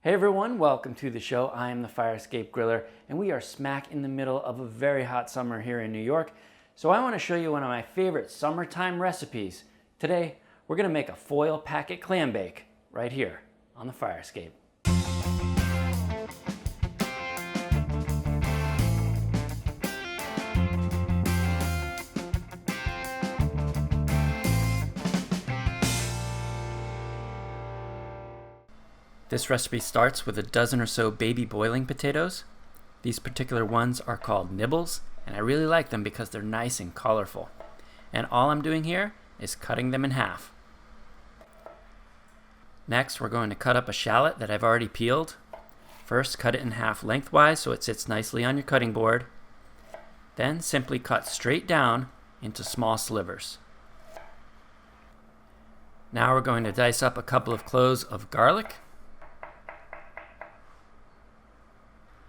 Hey everyone, welcome to the show. I am the Fire Escape Griller, and we are smack in the middle of a very hot summer here in New York. So I want to show you one of my favorite summertime recipes. Today, we're going to make a foil packet clam bake right here on the Fire Escape. This recipe starts with a dozen or so baby boiling potatoes. These particular ones are called nibbles, and I really like them because they're nice and colorful. And all I'm doing here is cutting them in half. Next, we're going to cut up a shallot that I've already peeled. First, cut it in half lengthwise so it sits nicely on your cutting board. Then simply cut straight down into small slivers. Now we're going to dice up a couple of cloves of garlic.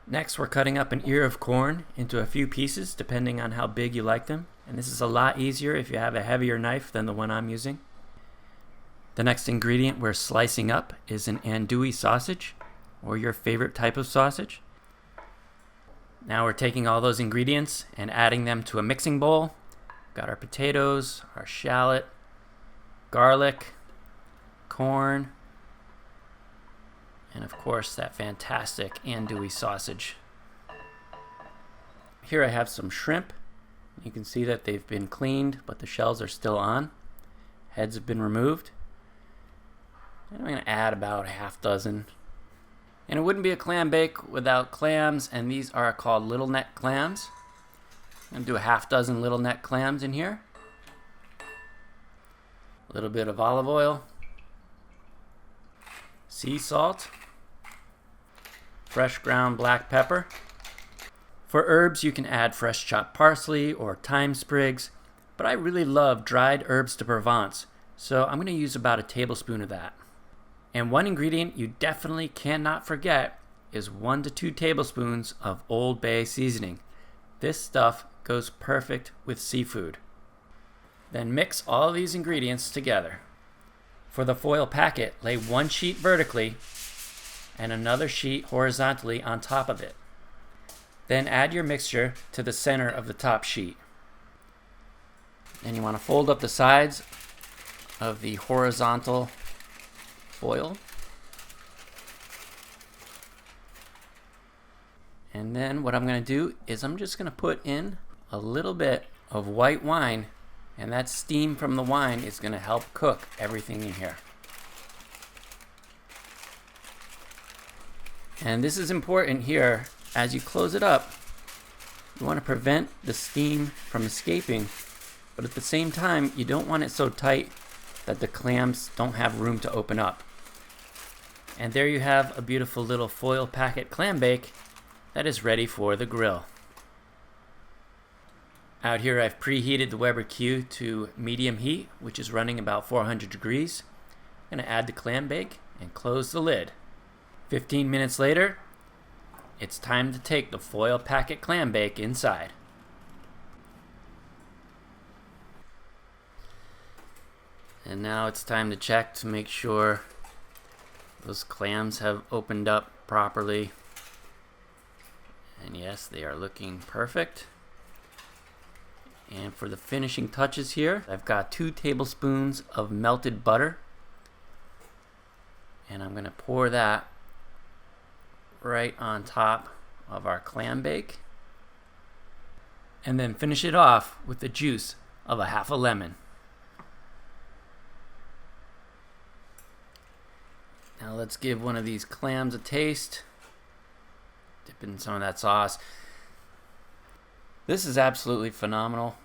Next, we're cutting up an ear of corn into a few pieces depending on how big you like them. And this is a lot easier if you have a heavier knife than the one I'm using. The next ingredient we're slicing up is an andouille sausage, or your favorite type of sausage. Now we're taking all those ingredients and adding them to a mixing bowl. Got our potatoes, our shallot, garlic, corn, and of course that fantastic andouille sausage. Here I have some shrimp. You can see that they've been cleaned, but the shells are still on. Heads have been removed. And I'm going to add about a half dozen. And it wouldn't be a clam bake without clams, and these are called little neck clams. I'm going to do a half dozen little neck clams in here. A little bit of olive oil, sea salt, fresh ground black pepper. For herbs, you can add fresh chopped parsley or thyme sprigs, but I really love dried herbs de Provence, so I'm going to use about a tablespoon of that. And one ingredient you definitely cannot forget is 1 to 2 tablespoons of Old Bay seasoning. This stuff goes perfect with seafood. Then mix all these ingredients together. For the foil packet, lay one sheet vertically and another sheet horizontally on top of it. Then add your mixture to the center of the top sheet. And you want to fold up the sides of the horizontal foil. And then what I'm going to do is I'm just going to put in a little bit of white wine, and that steam from the wine is going to help cook everything in here. And this is important here. As you close it up, you want to prevent the steam from escaping, but at the same time, you don't want it so tight that the clams don't have room to open up. And there you have a beautiful little foil packet clam bake that is ready for the grill. Out here I've preheated the Weber Q to medium heat, which is running about 400 degrees. I'm going to add the clam bake and close the lid. 15 minutes later, it's time to take the foil packet clam bake inside. And now it's time to check to make sure those clams have opened up properly. And yes, they are looking perfect. And for the finishing touches here, I've got 2 tablespoons of melted butter. And I'm going to pour that right on top of our clam bake. And then finish it off with the juice of a half a lemon. Now let's give one of these clams a taste. Dip in some of that sauce. This is absolutely phenomenal.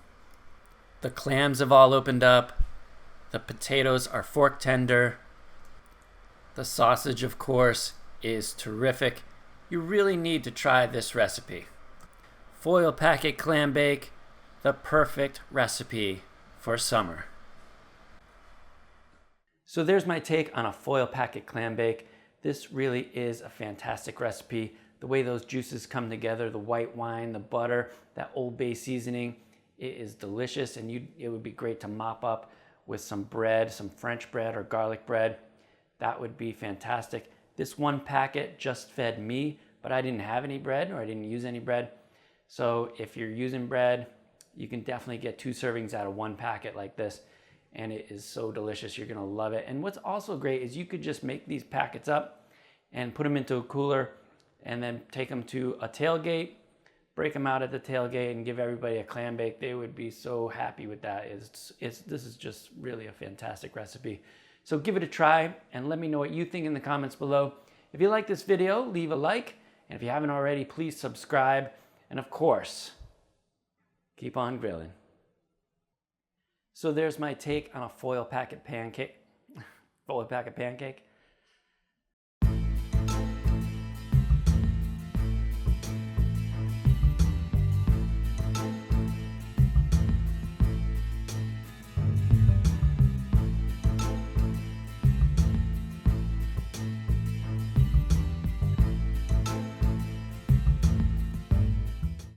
The clams have all opened up. The potatoes are fork tender. The sausage, of course, is terrific. You really need to try this recipe. Foil packet clam bake, the perfect recipe for summer. So there's my take on a foil packet clam bake. This really is a fantastic recipe. The way those juices come together, the white wine, the butter, that Old Bay seasoning, it is delicious, and it would be great to mop up with some bread, some French bread or garlic bread. That would be fantastic. This one packet just fed me, but I didn't have any bread or I didn't use any bread. So if you're using bread, you can definitely get 2 servings out of one packet like this. And it is so delicious. You're gonna love it. And what's also great is you could just make these packets up and put them into a cooler and then take them to a tailgate, break them out at the tailgate and give everybody a clam bake. They would be so happy with that. This is just really a fantastic recipe. So give it a try and let me know what you think in the comments below. If you like this video, leave a like. And if you haven't already, please subscribe. And of course, keep on grilling. So there's my take on a foil packet pancake.